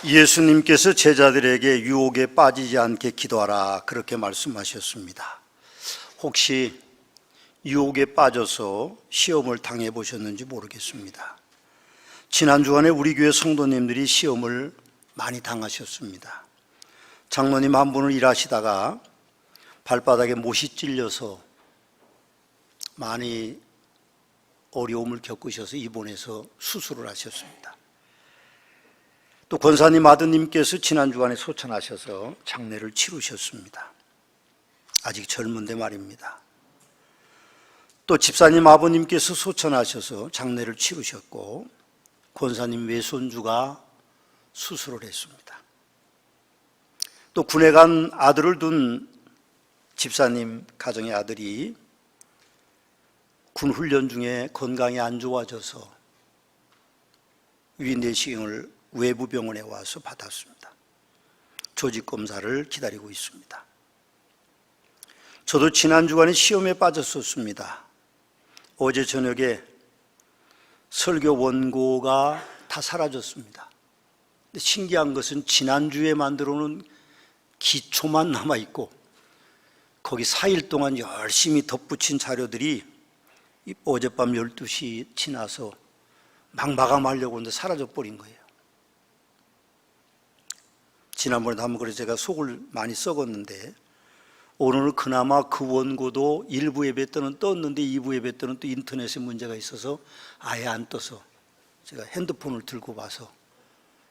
예수님께서 제자들에게 유혹에 빠지지 않게 기도하라 그렇게 말씀하셨습니다. 혹시 유혹에 빠져서 시험을 당해 보셨는지 모르겠습니다. 지난 주간에 우리 교회 성도님들이 시험을 많이 당하셨습니다. 장로님 한 분은 일하시다가 발바닥에 못이 찔려서 많이 어려움을 겪으셔서 입원해서 수술을 하셨습니다. 또 권사님 아드님께서 지난 주간에 소천하셔서 장례를 치르셨습니다. 아직 젊은데 말입니다. 또 집사님 아버님께서 소천하셔서 장례를 치르셨고 권사님 외손주가 수술을 했습니다. 또 군에 간 아들을 둔 집사님 가정의 아들이 군 훈련 중에 건강이 안 좋아져서 위내시경을 외부 병원에 와서 받았습니다. 조직 검사를 기다리고 있습니다. 저도 지난 주간에 시험에 빠졌었습니다. 어제 저녁에 설교 원고가 다 사라졌습니다. 근데 신기한 것은 지난주에 만들어 놓은 기초만 남아있고 거기 4일 동안 열심히 덧붙인 자료들이 어젯밤 12시 지나서 막 마감하려고 하는데 사라져 버린 거예요. 지난번에도 한번 그래서 제가 속을 많이 썩었는데 오늘은 그나마 그 원고도 일부 예배 때는 떴는데 2부 예배 때는 또 인터넷에 문제가 있어서 아예 안 떠서 제가 핸드폰을 들고 와서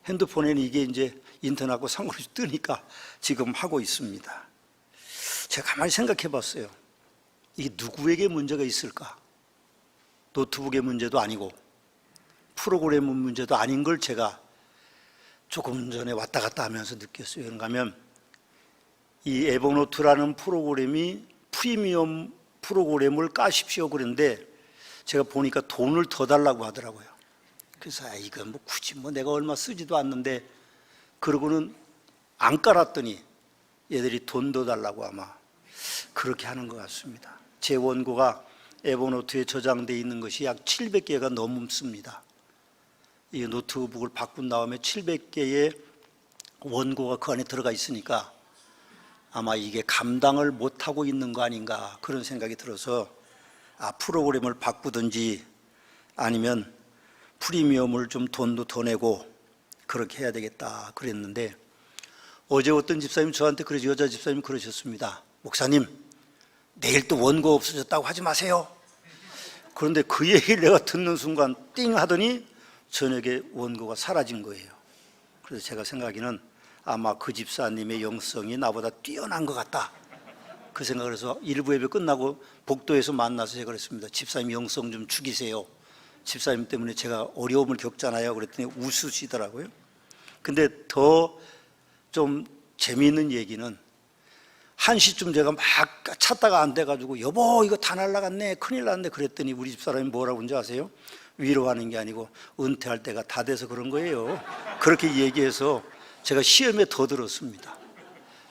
핸드폰에는 이게 이제 인터넷하고 상관없이 뜨니까 지금 하고 있습니다. 제가 가만히 생각해 봤어요. 이게 누구에게 문제가 있을까? 노트북의 문제도 아니고 프로그램 문제도 아닌 걸 제가 조금 전에 왔다 갔다 하면서 느꼈어요. 그런가 하면 이 에버노트라는 프로그램이 프리미엄 프로그램을 까십시오 그랬는데 제가 보니까 돈을 더 달라고 하더라고요. 그래서 이거 뭐 굳이 뭐 내가 얼마 쓰지도 않는데 그러고는 안 깔았더니 얘들이 돈 더 달라고 아마 그렇게 하는 것 같습니다. 제 원고가 에버노트에 저장되어 있는 것이 약 700개가 넘습니다. 이 노트북을 바꾼 다음에 700개의 원고가 그 안에 들어가 있으니까 아마 이게 감당을 못하고 있는 거 아닌가 그런 생각이 들어서 프로그램을 바꾸든지 아니면 프리미엄을 좀 돈도 더 내고 그렇게 해야 되겠다 그랬는데 어제 어떤 집사님 저한테 여자 집사님 그러셨습니다. 목사님 내일 또 원고 없어졌다고 하지 마세요. 그런데 그 얘기를 내가 듣는 순간 띵 하더니 저녁에 원고가 사라진 거예요. 그래서 제가 생각에는 아마 그 집사님의 영성이 나보다 뛰어난 것 같다 그 생각을 해서 일부 예배 끝나고 복도에서 만나서 제가 그랬습니다. 집사님 영성 좀 죽이세요. 집사님 때문에 제가 어려움을 겪잖아요. 그랬더니 웃으시더라고요. 근데 더 좀 재미있는 얘기는 1시쯤 제가 막 찾다가 안 돼가지고 여보 이거 다 날라갔네 큰일 났네 그랬더니 우리 집사람이 뭐라고 하는지 아세요? 위로하는 게 아니고 은퇴할 때가 다 돼서 그런 거예요. 그렇게 얘기해서 제가 시험에 더 들었습니다.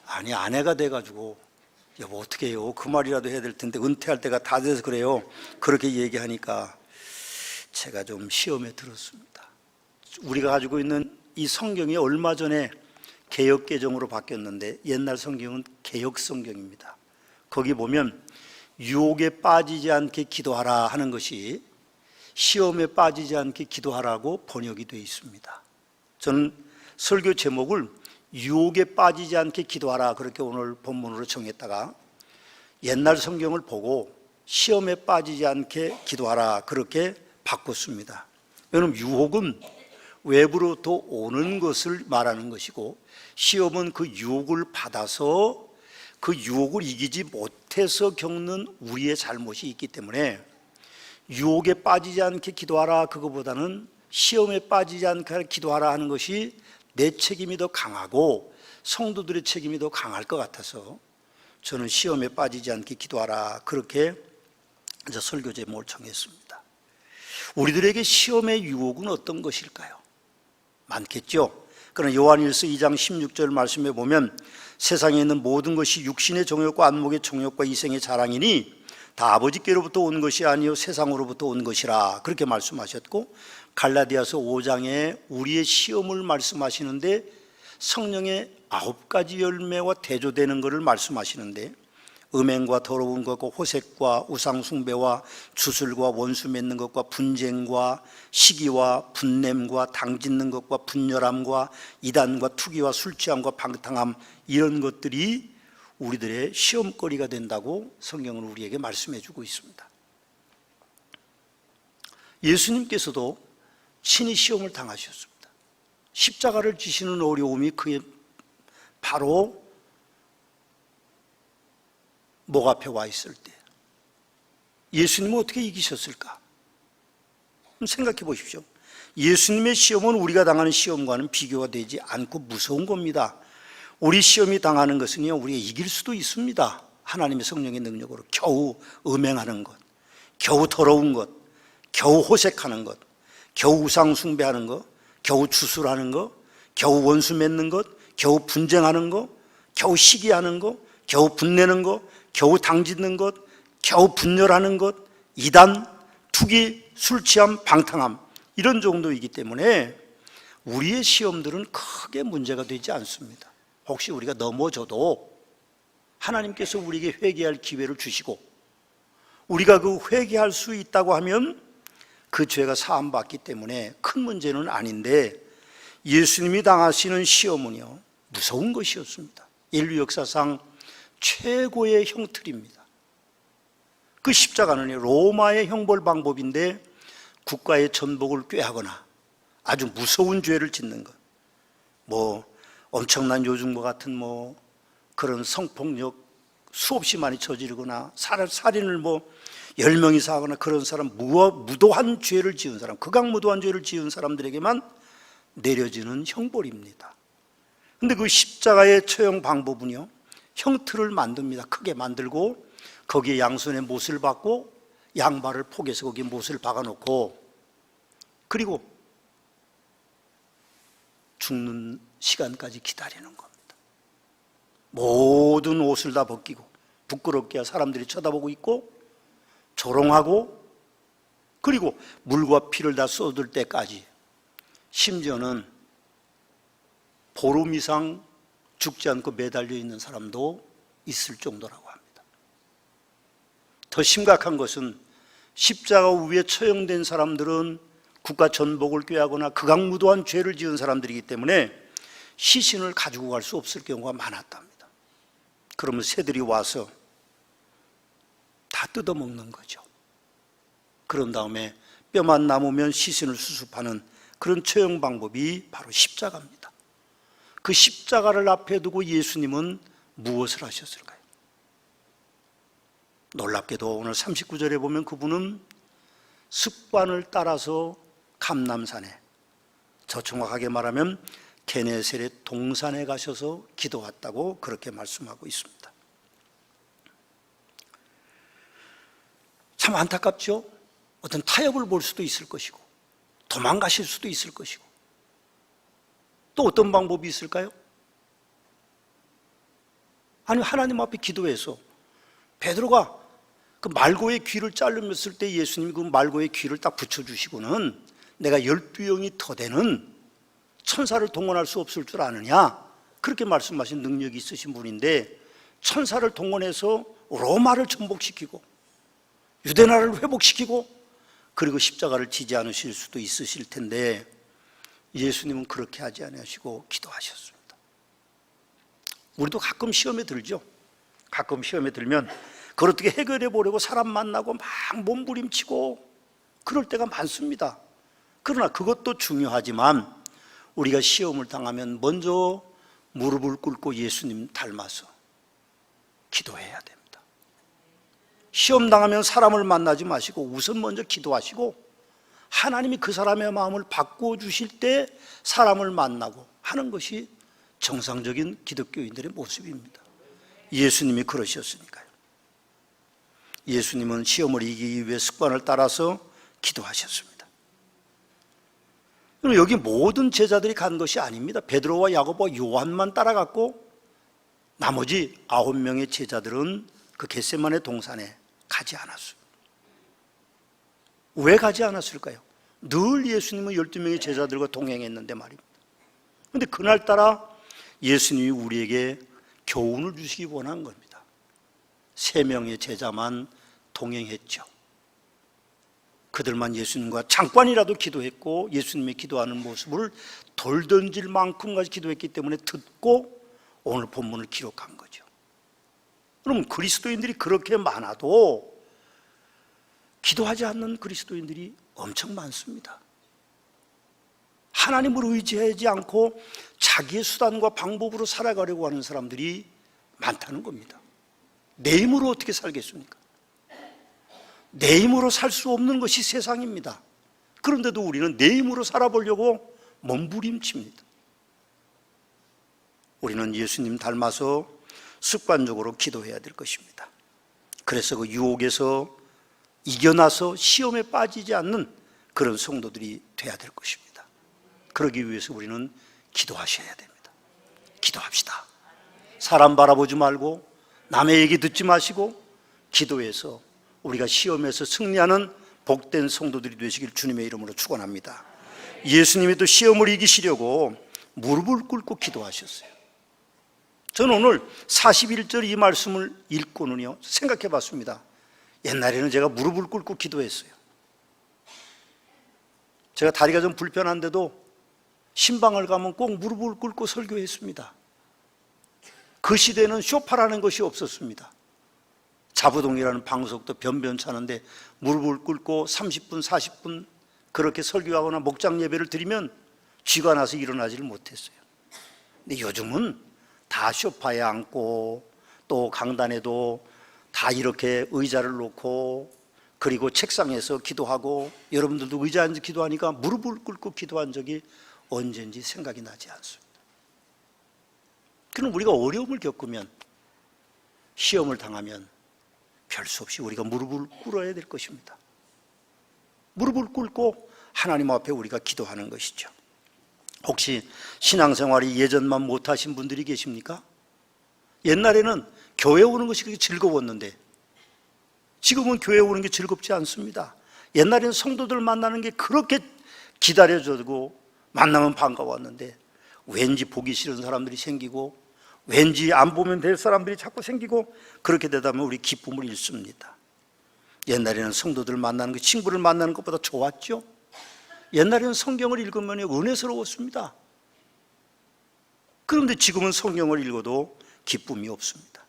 아니 아내가 돼가지고 여보 어떻게 해요? 그 말이라도 해야 될 텐데 은퇴할 때가 다 돼서 그래요. 그렇게 얘기하니까 제가 좀 시험에 들었습니다. 우리가 가지고 있는 이 성경이 얼마 전에 개역 개정으로 바뀌었는데 옛날 성경은 개역 성경입니다. 거기 보면 유혹에 빠지지 않게 기도하라 하는 것이 시험에 빠지지 않게 기도하라고 번역이 되어 있습니다. 저는 설교 제목을 유혹에 빠지지 않게 기도하라 그렇게 오늘 본문으로 정했다가 옛날 성경을 보고 시험에 빠지지 않게 기도하라 그렇게 바꿨습니다. 왜냐하면 유혹은 외부로부터 오는 것을 말하는 것이고 시험은 그 유혹을 받아서 그 유혹을 이기지 못해서 겪는 우리의 잘못이 있기 때문에 유혹에 빠지지 않게 기도하라 그거보다는 시험에 빠지지 않게 기도하라 하는 것이 내 책임이 더 강하고 성도들의 책임이 더 강할 것 같아서 저는 시험에 빠지지 않게 기도하라 그렇게 이제 설교 제목을 정했습니다. 우리들에게 시험의 유혹은 어떤 것일까요? 많겠죠. 그러나 요한일서 2장 16절 말씀에 보면 세상에 있는 모든 것이 육신의 정욕과 안목의 정욕과 이생의 자랑이니 다 아버지께로부터 온 것이 아니요 세상으로부터 온 것이라 그렇게 말씀하셨고 갈라디아서 5장에 우리의 시험을 말씀하시는데 성령의 9가지 열매와 대조되는 것을 말씀하시는데 음행과 더러운 것과 호색과 우상숭배와 주술과 원수 맺는 것과 분쟁과 시기와 분냄과 당짓는 것과 분열함과 이단과 투기와 술취함과 방탕함, 이런 것들이 우리들의 시험거리가 된다고 성경은 우리에게 말씀해 주고 있습니다. 예수님께서도 친히 시험을 당하셨습니다. 십자가를 지시는 어려움이 그의 바로 목 앞에 와 있을 때 예수님은 어떻게 이기셨을까? 생각해 보십시오. 예수님의 시험은 우리가 당하는 시험과는 비교가 되지 않고 무서운 겁니다. 우리 시험이 당하는 것은요, 우리가 이길 수도 있습니다. 하나님의 성령의 능력으로 겨우 음행하는 것, 겨우 더러운 것, 겨우 호색하는 것, 겨우 우상 숭배하는 것, 겨우 주술하는 것, 겨우 원수 맺는 것, 겨우 분쟁하는 것, 겨우 시기하는 것, 겨우 분내는 것, 겨우 당짓는 것, 겨우 분열하는 것, 이단, 투기, 술취함, 방탕함, 이런 정도이기 때문에 우리의 시험들은 크게 문제가 되지 않습니다. 혹시 우리가 넘어져도 하나님께서 우리에게 회개할 기회를 주시고 우리가 그 회개할 수 있다고 하면 그 죄가 사함받기 때문에 큰 문제는 아닌데, 예수님이 당하시는 시험은요 무서운 것이었습니다. 인류 역사상 최고의 형틀입니다. 그 십자가는 로마의 형벌 방법인데 국가의 전복을 꾀하거나 아주 무서운 죄를 짓는 것, 엄청난 요즘과 같은 그런 성폭력 수없이 많이 저지르거나 살인을 10명 이상 하거나 그런 사람, 무도한 죄를 지은 사람, 극악무도한 죄를 지은 사람들에게만 내려지는 형벌입니다. 근데 그 십자가의 처형 방법은요, 형틀을 만듭니다. 크게 만들고 거기에 양손에 못을 박고 양발을 포개서 거기에 못을 박아놓고, 그리고 죽는 시간까지 기다리는 겁니다. 모든 옷을 다 벗기고 부끄럽게 사람들이 쳐다보고 있고 조롱하고, 그리고 물과 피를 다 쏟을 때까지, 심지어는 보름 이상 죽지 않고 매달려 있는 사람도 있을 정도라고 합니다. 더 심각한 것은 십자가 위에 처형된 사람들은 국가 전복을 꾀하거나 극악무도한 죄를 지은 사람들이기 때문에 시신을 가지고 갈 수 없을 경우가 많았답니다. 그러면 새들이 와서 다 뜯어먹는 거죠. 그런 다음에 뼈만 남으면 시신을 수습하는 그런 처형 방법이 바로 십자가입니다. 그 십자가를 앞에 두고 예수님은 무엇을 하셨을까요? 놀랍게도 오늘 39절에 보면 그분은 습관을 따라서 감람산에, 저 정확하게 말하면 게네사렛 동산에 가셔서 기도했다고 그렇게 말씀하고 있습니다. 참 안타깝죠? 어떤 타협을 볼 수도 있을 것이고 도망가실 수도 있을 것이고, 또 어떤 방법이 있을까요? 아니, 하나님 앞에 기도해서 베드로가 그 말고의 귀를 자르었을 때 예수님이 그 말고의 귀를 딱 붙여주시고는 내가 12영이 더 되는 천사를 동원할 수 없을 줄 아느냐, 그렇게 말씀하신 능력이 있으신 분인데, 천사를 동원해서 로마를 전복시키고 유대나라를 회복시키고 그리고 십자가를 지지 않으실 수도 있으실 텐데 예수님은 그렇게 하지 않으시고 기도하셨습니다. 우리도 가끔 시험에 들죠. 가끔 시험에 들면 그걸 어떻게 해결해 보려고 사람 만나고 막 몸부림치고 그럴 때가 많습니다. 그러나 그것도 중요하지만 우리가 시험을 당하면 먼저 무릎을 꿇고 예수님 닮아서 기도해야 됩니다. 시험 당하면 사람을 만나지 마시고 우선 먼저 기도하시고 하나님이 그 사람의 마음을 바꿔주실 때 사람을 만나고 하는 것이 정상적인 기독교인들의 모습입니다. 예수님이 그러셨으니까요. 예수님은 시험을 이기기 위해 습관을 따라서 기도하셨습니다. 여기 모든 제자들이 간 것이 아닙니다. 베드로와 야고보와 요한만 따라갔고 나머지 9명의 제자들은 그 겟세마네 동산에 가지 않았어요. 왜 가지 않았을까요? 늘 예수님은 12명의 제자들과 동행했는데 말입니다. 그런데 그날따라 예수님이 우리에게 교훈을 주시기 원한 겁니다. 3명의 제자만 동행했죠. 그들만 예수님과 잠깐이라도 기도했고 예수님이 기도하는 모습을 돌 던질 만큼까지 기도했기 때문에 듣고 오늘 본문을 기록한 거죠. 그럼 그리스도인들이 그렇게 많아도 기도하지 않는 그리스도인들이 엄청 많습니다. 하나님을 의지하지 않고 자기의 수단과 방법으로 살아가려고 하는 사람들이 많다는 겁니다. 내 힘으로 어떻게 살겠습니까? 내 힘으로 살 수 없는 것이 세상입니다. 그런데도 우리는 내 힘으로 살아보려고 몸부림칩니다. 우리는 예수님 닮아서 습관적으로 기도해야 될 것입니다. 그래서 그 유혹에서 이겨나서 시험에 빠지지 않는 그런 성도들이 돼야 될 것입니다. 그러기 위해서 우리는 기도하셔야 됩니다. 기도합시다. 사람 바라보지 말고 남의 얘기 듣지 마시고 기도해서 우리가 시험에서 승리하는 복된 성도들이 되시길 주님의 이름으로 축원합니다. 예수님이 또 시험을 이기시려고 무릎을 꿇고 기도하셨어요. 저는 오늘 41절 이 말씀을 읽고는요 생각해 봤습니다. 옛날에는 제가 무릎을 꿇고 기도했어요. 제가 다리가 좀 불편한데도 신방을 가면 꼭 무릎을 꿇고 설교했습니다. 그 시대에는 쇼파라는 것이 없었습니다. 자부동이라는 방석도 변변찮은데 무릎을 꿇고 30분, 40분 그렇게 설교하거나 목장 예배를 드리면 쥐가 나서 일어나지를 못했어요. 근데 요즘은 다 쇼파에 앉고 또 강단에도 다 이렇게 의자를 놓고 그리고 책상에서 기도하고 여러분들도 의자에 앉아 기도하니까 무릎을 꿇고 기도한 적이 언젠지 생각이 나지 않습니다. 그럼 우리가 어려움을 겪으면 시험을 당하면 별 수 없이 우리가 무릎을 꿇어야 될 것입니다. 무릎을 꿇고 하나님 앞에 우리가 기도하는 것이죠. 혹시 신앙생활이 예전만 못하신 분들이 계십니까? 옛날에는 교회 오는 것이 그렇게 즐거웠는데 지금은 교회 오는 게 즐겁지 않습니다. 옛날에는 성도들 만나는 게 그렇게 기다려주고 만나면 반가웠는데 왠지 보기 싫은 사람들이 생기고 왠지 안 보면 될 사람들이 자꾸 생기고 그렇게 되다 보면 우리 기쁨을 잃습니다. 옛날에는 성도들 만나는 게 친구를 만나는 것보다 좋았죠. 옛날에는 성경을 읽으면 은혜스러웠습니다. 그런데 지금은 성경을 읽어도 기쁨이 없습니다.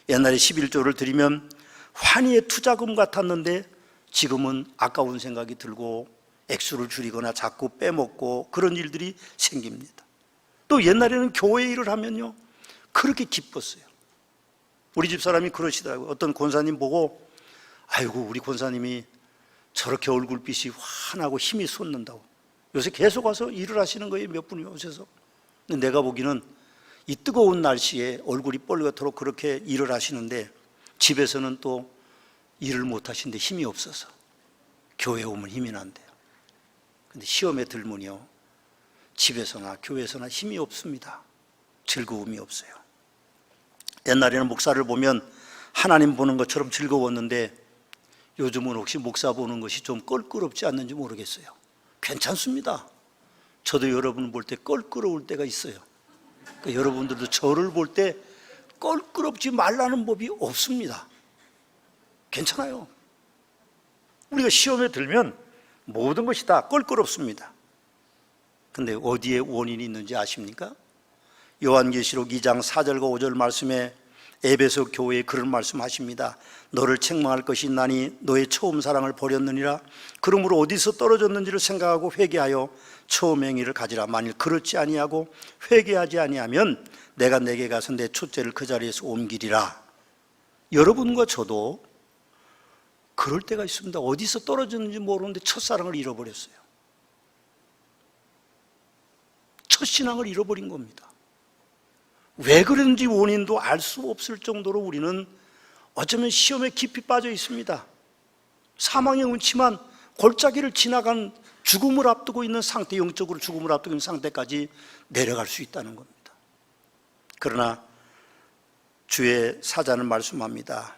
옛날에 11조를 드리면 환희의 투자금 같았는데 지금은 아까운 생각이 들고 액수를 줄이거나 자꾸 빼먹고 그런 일들이 생깁니다. 또 옛날에는 교회 일을 하면요 그렇게 기뻤어요. 우리 집사람이 그러시더라고요. 어떤 권사님 보고 아이고 우리 권사님이 저렇게 얼굴빛이 환하고 힘이 솟는다고. 요새 계속 와서 일을 하시는 거예요. 몇 분이 오셔서. 근데 내가 보기는 이 뜨거운 날씨에 얼굴이 뻘겋도록 그렇게 일을 하시는데 집에서는 또 일을 못 하시는데 힘이 없어서 교회에 오면 힘이 난대요. 근데 시험에 들면요 집에서나 교회에서나 힘이 없습니다. 즐거움이 없어요. 옛날에는 목사를 보면 하나님 보는 것처럼 즐거웠는데 요즘은 혹시 목사 보는 것이 좀 껄끄럽지 않는지 모르겠어요. 괜찮습니다. 저도 여러분 볼 때 껄끄러울 때가 있어요. 그러니까 여러분들도 저를 볼 때 껄끄럽지 말라는 법이 없습니다. 괜찮아요. 우리가 시험에 들면 모든 것이 다 껄끄럽습니다. 근데 어디에 원인이 있는지 아십니까? 요한계시록 2장 4절과 5절 말씀에 에베소 교회에 그런 말씀하십니다. 너를 책망할 것이 있나니 너의 처음 사랑을 버렸느니라. 그러므로 어디서 떨어졌는지를 생각하고 회개하여 처음 행위를 가지라. 만일 그렇지 아니하고 회개하지 아니하면 내가 내게 가서 내 촛대를 그 자리에서 옮기리라. 여러분과 저도 그럴 때가 있습니다. 어디서 떨어졌는지 모르는데 첫사랑을 잃어버렸어요. 첫신앙을 잃어버린 겁니다. 왜 그런지 원인도 알 수 없을 정도로 우리는 어쩌면 시험에 깊이 빠져 있습니다. 사망의 운치만 골짜기를 지나간 죽음을 앞두고 있는 상태, 영적으로 죽음을 앞두고 있는 상태까지 내려갈 수 있다는 겁니다. 그러나 주의 사자는 말씀합니다.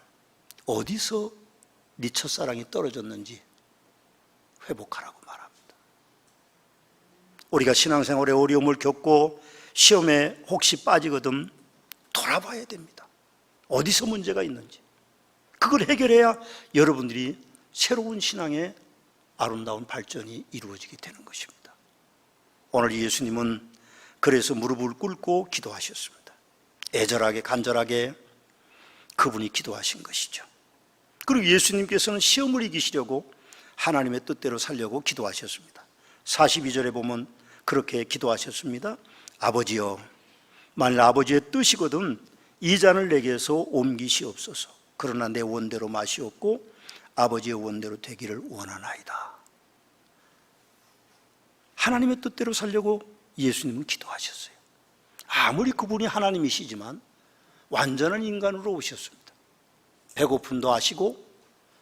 어디서 네 첫사랑이 떨어졌는지 회복하라고 말합니다. 우리가 신앙생활에 어려움을 겪고 시험에 혹시 빠지거든 돌아봐야 됩니다. 어디서 문제가 있는지. 그걸 해결해야 여러분들이 새로운 신앙의 아름다운 발전이 이루어지게 되는 것입니다. 오늘 예수님은 그래서 무릎을 꿇고 기도하셨습니다. 애절하게 간절하게 그분이 기도하신 것이죠. 그리고 예수님께서는 시험을 이기시려고 하나님의 뜻대로 살려고 기도하셨습니다. 42절에 보면 그렇게 기도하셨습니다. 아버지여, 만일 아버지의 뜻이거든 이 잔을 내게서 옮기시옵소서. 그러나 내 원대로 마시옵고 아버지의 원대로 되기를 원하나이다. 하나님의 뜻대로 살려고 예수님은 기도하셨어요. 아무리 그분이 하나님이시지만 완전한 인간으로 오셨습니다. 배고픔도 하시고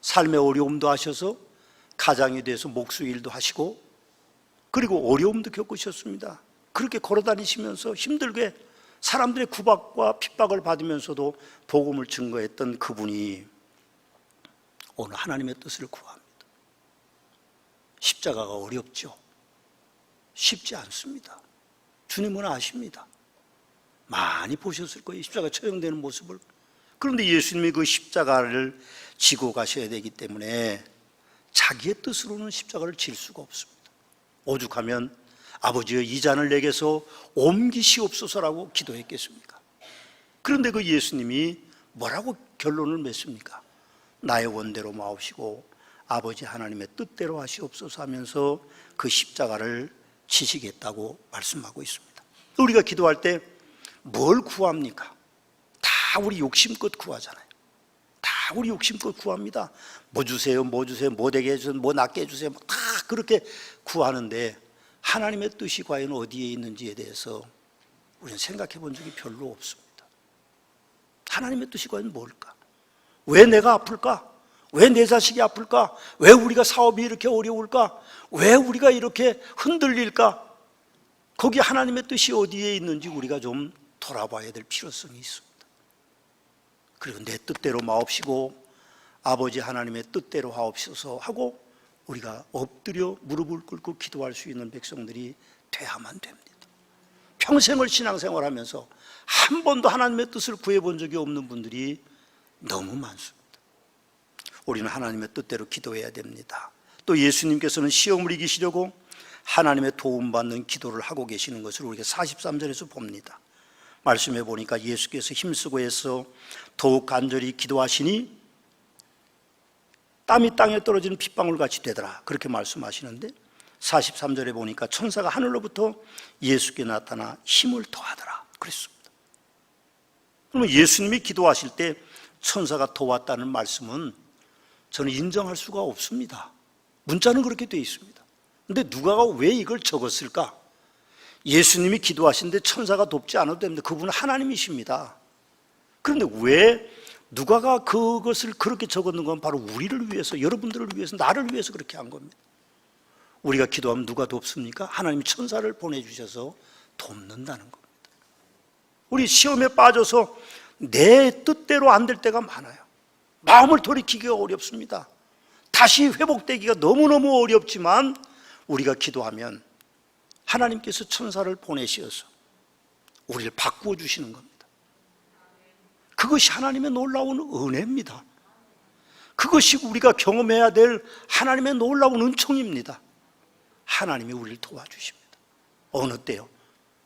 삶의 어려움도 하셔서 가장이 돼서 목수일도 하시고 그리고 어려움도 겪으셨습니다. 그렇게 걸어다니시면서 힘들게 사람들의 구박과 핍박을 받으면서도 복음을 증거했던 그분이 오늘 하나님의 뜻을 구합니다. 십자가가 어렵죠. 쉽지 않습니다. 주님은 아십니다. 많이 보셨을 거예요. 십자가 처형되는 모습을. 그런데 예수님이 그 십자가를 지고 가셔야 되기 때문에 자기의 뜻으로는 십자가를 질 수가 없습니다. 오죽하면 아버지여 이 잔을 내게서 옮기시옵소서라고 기도했겠습니까? 그런데 그 예수님이 뭐라고 결론을 맺습니까? 나의 원대로 마옵시고 아버지 하나님의 뜻대로 하시옵소서 하면서 그 십자가를 지시겠다고 말씀하고 있습니다. 우리가 기도할 때 뭘 구합니까? 다 우리 욕심껏 구하잖아요. 다 우리 욕심껏 구합니다. 뭐 주세요, 뭐 주세요, 뭐 되게 해주세요, 뭐 낫게 해주세요. 다 그렇게 구하는데 하나님의 뜻이 과연 어디에 있는지에 대해서 우리는 생각해 본 적이 별로 없습니다. 하나님의 뜻이 과연 뭘까? 왜 내가 아플까? 왜 내 자식이 아플까? 왜 우리가 사업이 이렇게 어려울까? 왜 우리가 이렇게 흔들릴까? 거기 하나님의 뜻이 어디에 있는지 우리가 좀 돌아봐야 될 필요성이 있습니다. 그리고 내 뜻대로 마옵시고 아버지 하나님의 뜻대로 하옵소서 하고 우리가 엎드려 무릎을 꿇고 기도할 수 있는 백성들이 돼야만 됩니다. 평생을 신앙생활하면서 한 번도 하나님의 뜻을 구해본 적이 없는 분들이 너무 많습니다. 우리는 하나님의 뜻대로 기도해야 됩니다. 또 예수님께서는 시험을 이기시려고 하나님의 도움받는 기도를 하고 계시는 것을 우리가 43절에서 봅니다. 말씀해 보니까 예수께서 힘쓰고 해서 더욱 간절히 기도하시니 땀이 땅에 떨어지는 핏방울같이 되더라 그렇게 말씀하시는데 43절에 보니까 천사가 하늘로부터 예수께 나타나 힘을 더하더라 그랬습니다. 그러면 예수님이 기도하실 때 천사가 도왔다는 말씀은 저는 인정할 수가 없습니다. 문자는 그렇게 되어 있습니다. 그런데 누가가 왜 이걸 적었을까? 예수님이 기도하시는데 천사가 돕지 않아도 됩니다. 그분은 하나님이십니다. 그런데 왜 누가가 그것을 그렇게 적었는 건 바로 우리를 위해서, 여러분들을 위해서, 나를 위해서 그렇게 한 겁니다. 우리가 기도하면 누가 돕습니까? 하나님이 천사를 보내주셔서 돕는다는 겁니다. 우리 시험에 빠져서 내 뜻대로 안 될 때가 많아요. 마음을 돌이키기가 어렵습니다. 다시 회복되기가 너무너무 어렵지만 우리가 기도하면 하나님께서 천사를 보내셔서 우리를 바꾸어 주시는 겁니다. 그것이 하나님의 놀라운 은혜입니다. 그것이 우리가 경험해야 될 하나님의 놀라운 은총입니다. 하나님이 우리를 도와주십니다. 어느 때요?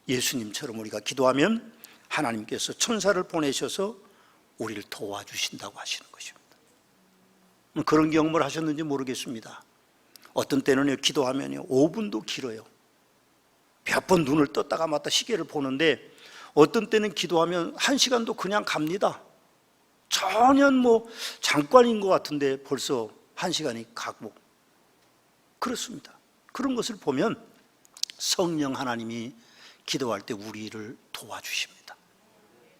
예수님처럼 우리가 기도하면 하나님께서 천사를 보내셔서 우리를 도와주신다고 하시는 것입니다. 그런 경험을 하셨는지 모르겠습니다. 어떤 때는 기도하면 5분도 길어요. 몇 번 눈을 떴다가 맞다 시계를 보는데 어떤 때는 기도하면 1시간도 그냥 갑니다. 전혀 잠깐인 것 같은데 벌써 1시간이 가고 그렇습니다. 그런 것을 보면 성령 하나님이 기도할 때 우리를 도와주십니다.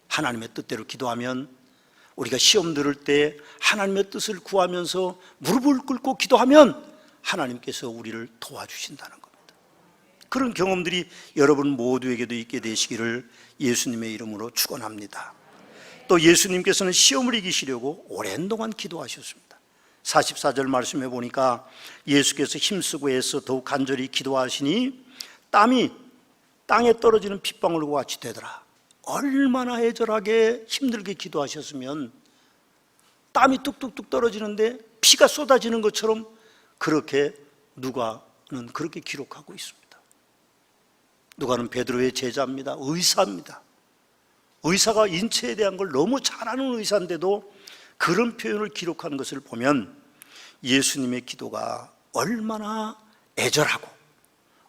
하나님의 뜻대로 기도하면 우리가 시험 들을 때 하나님의 뜻을 구하면서 무릎을 꿇고 기도하면 하나님께서 우리를 도와주신다는 겁니다. 그런 경험들이 여러분 모두에게도 있게 되시기를 예수님의 이름으로 축원합니다. 또 예수님께서는 시험을 이기시려고 오랜 동안 기도하셨습니다. 44절 말씀해 보니까 예수께서 힘쓰고 애써 더욱 간절히 기도하시니 땀이 땅에 떨어지는 핏방울과 같이 되더라. 얼마나 애절하게 힘들게 기도하셨으면 땀이 뚝뚝뚝 떨어지는데 피가 쏟아지는 것처럼 그렇게 누가는 그렇게 기록하고 있습니다. 누가는 베드로의 제자입니다. 의사입니다. 의사가 인체에 대한 걸 너무 잘 아는 의사인데도 그런 표현을 기록하는 것을 보면 예수님의 기도가 얼마나 애절하고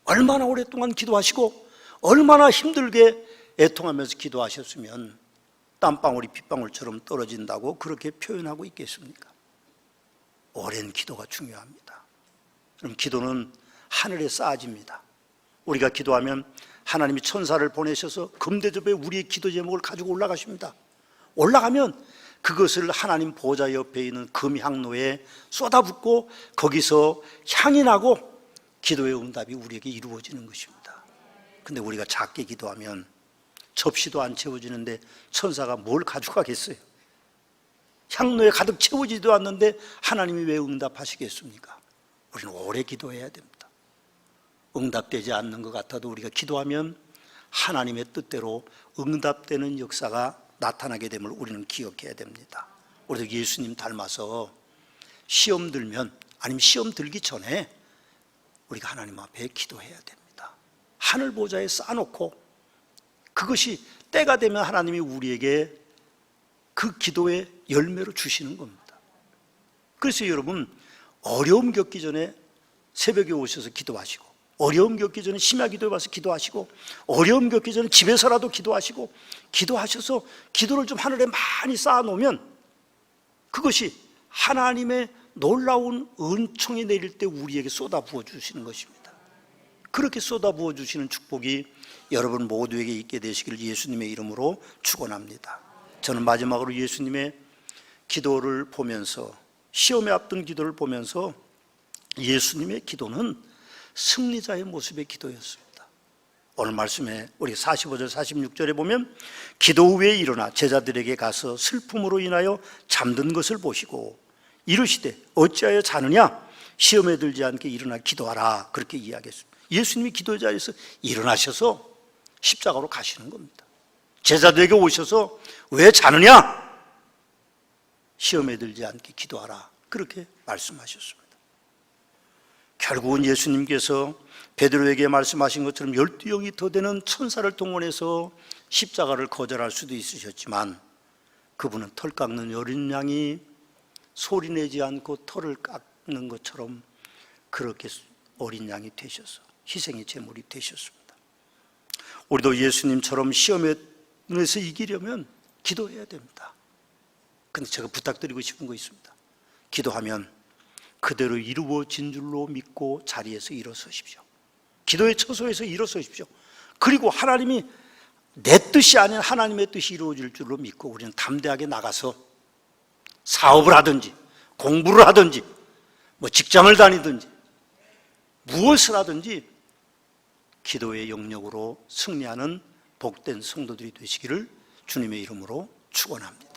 얼마나 오랫동안 기도하시고 얼마나 힘들게 애통하면서 기도하셨으면 땀방울이 핏방울처럼 떨어진다고 그렇게 표현하고 있겠습니까? 오랜 기도가 중요합니다. 그럼 기도는 하늘에 쌓아집니다. 우리가 기도하면 하나님이 천사를 보내셔서 금대접에 우리의 기도 제목을 가지고 올라가십니다. 올라가면 그것을 하나님 보좌 옆에 있는 금향로에 쏟아붓고 거기서 향이 나고 기도의 응답이 우리에게 이루어지는 것입니다. 근데 우리가 작게 기도하면 접시도 안 채워지는데 천사가 뭘 가져가겠어요? 향로에 가득 채워지지도 않는데 하나님이 왜 응답하시겠습니까? 우리는 오래 기도해야 됩니다. 응답되지 않는 것 같아도 우리가 기도하면 하나님의 뜻대로 응답되는 역사가 나타나게 됨을 우리는 기억해야 됩니다. 우리도 예수님 닮아서 시험 들면, 아니면 시험 들기 전에 우리가 하나님 앞에 기도해야 됩니다. 하늘 보좌에 쌓아놓고 그것이 때가 되면 하나님이 우리에게 그 기도의 열매로 주시는 겁니다. 그래서 여러분, 어려움 겪기 전에 새벽에 오셔서 기도하시고, 어려움 겪기 전에 심야 기도에 와서 기도하시고, 어려움 겪기 전에 집에서라도 기도하시고, 기도하셔서 기도를 좀 하늘에 많이 쌓아놓으면 그것이 하나님의 놀라운 은총이 내릴 때 우리에게 쏟아부어 주시는 것입니다. 그렇게 쏟아부어 주시는 축복이 여러분 모두에게 있게 되시기를 예수님의 이름으로 축원합니다. 저는 마지막으로 예수님의 기도를 보면서, 시험에 앞둔 기도를 보면서 예수님의 기도는 승리자의 모습의 기도였습니다. 오늘 말씀에 우리 45절 46절에 보면 기도 후에 일어나 제자들에게 가서 슬픔으로 인하여 잠든 것을 보시고 이르시되 어찌하여 자느냐, 시험에 들지 않게 일어나 기도하라, 그렇게 이야기했습니다. 예수님이 기도 자리에서 일어나셔서 십자가로 가시는 겁니다. 제자들에게 오셔서 왜 자느냐, 시험에 들지 않게 기도하라, 그렇게 말씀하셨습니다. 결국은 예수님께서 베드로에게 말씀하신 것처럼 12영이 더 되는 천사를 동원해서 십자가를 거절할 수도 있으셨지만 그분은 털 깎는 어린 양이 소리내지 않고 털을 깎는 것처럼 그렇게 어린 양이 되셔서 희생의 제물이 되셨습니다. 우리도 예수님처럼 시험에서 이기려면 기도해야 됩니다. 근데 제가 부탁드리고 싶은 거 있습니다. 기도하면 그대로 이루어진 줄로 믿고 자리에서 일어서십시오. 기도의 처소에서 일어서십시오. 그리고 하나님이 내 뜻이 아닌 하나님의 뜻이 이루어질 줄로 믿고 우리는 담대하게 나가서 사업을 하든지 공부를 하든지 직장을 다니든지 무엇을 하든지 기도의 영역으로 승리하는 복된 성도들이 되시기를 주님의 이름으로 축원합니다.